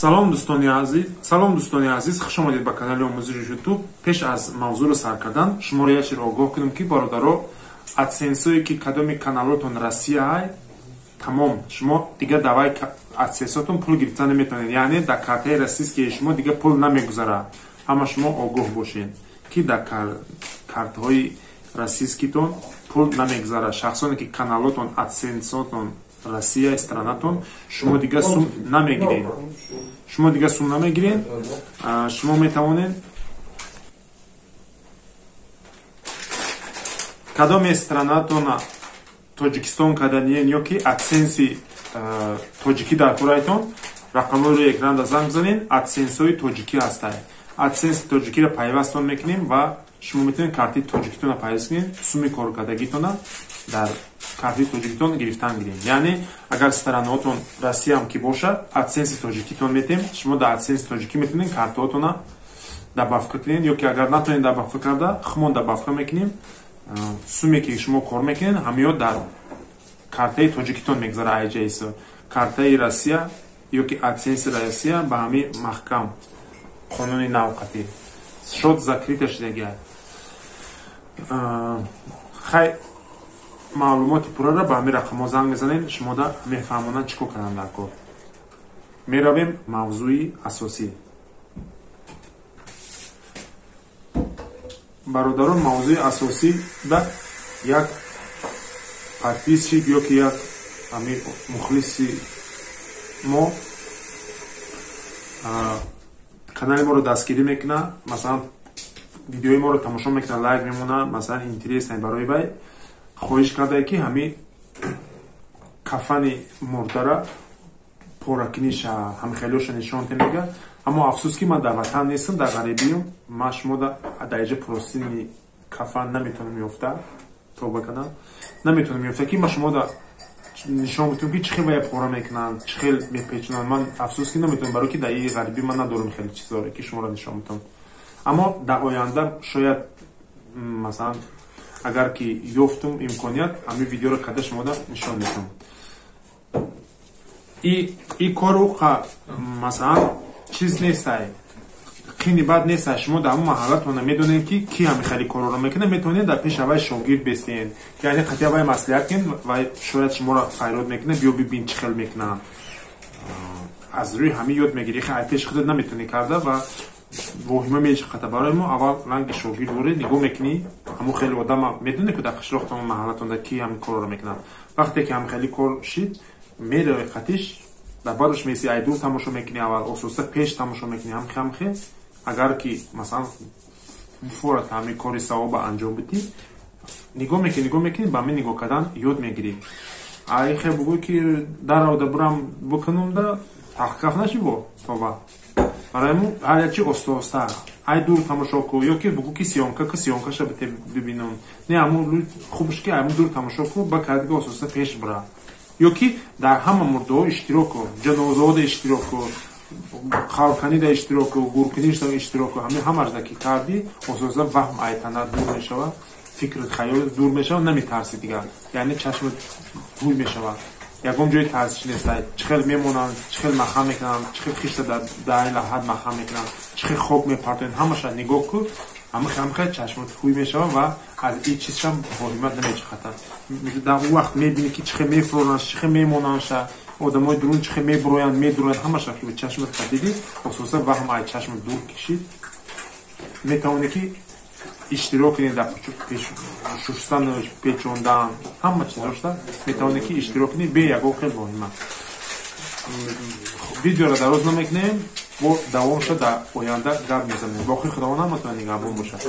салом дӯстони азиз, хуш омадед ба канали омӯзиши YouTube. Пеш аз мавзӯъро сар кардан шуморо яширо огоҳ кунем ки бародаро адсенсое ки кадоми каналотон Россия тамом, шумо дига давай адсенсотон пул гирифта наметавонед, яъне дар картаи российские шумо дига пул намегузара. Ҳама шумо огоҳ бошед ки дар картаҳои российскитон пул намегузара. Шахсоне ки каналотон адсенсотон Россия странатон шумо дига сум намегиред. Шумо метавонед кадоме странатон Тоҷикистон каданиен ё ки адсенси тоҷикӣ дар пурайтон рақамҳоро экран занг бизанед, адсенсҳои тоҷикӣ ҳастад. Адсенси тоҷикиро пайвастон мекунем ва шумо метавонед картаи тоҷикитонро пайваст кунед, суми коркардагитона дар картаи тоҷикитон гирифтан гиред. Яъне агар странаотон Россиям ки бошад, адсенси тоҷикитон метем, шумо дар адсенси тоҷикӣ метавонед картаотона дабафка кунед, ё ки агар натавонед дабафка карда, хумон дабафка мекунем. Суме ки шумо кор мекунед, ҳамеё дар картаи тоҷикитон мегзара айҷаисо. Картаи Россия ё ки адсенси Россия ба ҳамин маҳкам қонуни навқатӣ шуд закрита шудагиад. Хай маълумоти пурраро ба ҳамин рақамҳо занг мезанед, шумо да мефаҳмонанд чӣ кор кардан дар кор. Меравем мавзӯи асосӣ. бародарон, мавзӯи асосӣ да як подписчик ё ки як ҳамин мухлиси мо канали моро дастгирӣ мекунад, масалан видеои моро тамошо мекунад, лайк мемонад, масалан интересне барои вай хоҳиш кардае ки ҳамин кафани мурдара поракуниша ҳамин хелиоша нишонте мега. Аммо афсус ки ман дар ватан нестам, дар ғарибиюм, ман шумо дар иҷа простини кафан наметавонам ёфта, тоба канам наметавонам ёфта ки ман шумо да нишон битум ки чӣ хел вая пора мекунанд, чӣ хел мепечунанд. Ман афсус ки наметавонам, барои ки дар ин ғарибӣ ман надорам хеле чизоре ки шуморо нишон битум. Аммо дар оянда шояд масалан агар ки ёфтум имконият, ҳамин видеоро када шумода нишон метавонам. И кору масалан чиз нестай, қини бад нестай. Шумо дар ҳамон маҳаллатона медонед ки ки ҳамин хеле корро мекунад, метавонед дар пеши вай шогирд бестед, яъне қатъия вай маслиҳат кунед, вай шояд шуморо файрод мекунад, биё бибин чӣ хел мекунанд. Аз рӯи ҳамин ёд мегирӣ, ай пеши худат наметавонӣ карда ва воҳима мешақата. барои мо аввал ранги шогирд воред, нигоҳ мекунӣ, ҳамон хеле одама медонед ки дар қишлоқтон маҳаллатонда ки ҳамин корро мекунанд. Вақте ки ҳамин хеле кор шид, меравӣ қатиш дар баъдаш меси ай дур тамошо мекунӣ, аввал ососта пеш тамошо мекунӣ ҳамхе. Агар ки масалан фора ҳамин кори савоба анҷом бидӣ, нигоҳ мекунӣ, ба ҳамин нигоҳ кардан ёд мегирӣ. Ай хе бугӯй ки даравда бурам бикунум да тахкаф нашиво тоба. Барои мо ҳар як чи оста ай дур тамошо ку, ё ки бугӯ ки сиёнкаша бибинам. Не ҳамон хубш ки ҳамин дур тамошо ку, ба кардига ососта пеш бура. Ё ки дар ҳама мурдаҳо иштироку, ҷанозаода иштироку, қалканида иштироку, гуркунишда иштироку, ҳамашда ки кардӣ, ососа ваҳм айтанат дур мешавад, фикру хаёл дур мешавад, намитарсӣ дигар. Яъне чашмат ҳуй мешавад. Ягон ҷои тарсиш нестай. Чӣ хел мемонанд, чӣ хел маҳам мекунанд, чӣ хел хишта дар ин лаҳад маҳам мекунанд, чӣ хел хок мепартоянд, ҳамаша нигоҳ кун, ҳамахе чашмат ҳуй мешавад ва аз ин чизшам воҳимат намечақатад. Дар он вақт мебинӣ ки чӣ хел мефуроранд, чӣ хел мемонанд, одамои дурун чӣ хел мебуроянд, медуроянд, ҳамаша ки чашмат кадидӣ, ососа ваҳм ай чашмат дур кишид, метавонӣ ки иштирок кунед дар шустану печондан, ҳама чизошта метавонӣ ки иштирок кунед бе ягон хел воҳимат. Видеоро дароз намекунем, бо давомша дар оянда гап мезанем. Бохи худованд ҳаматон нигаҳбон бошад.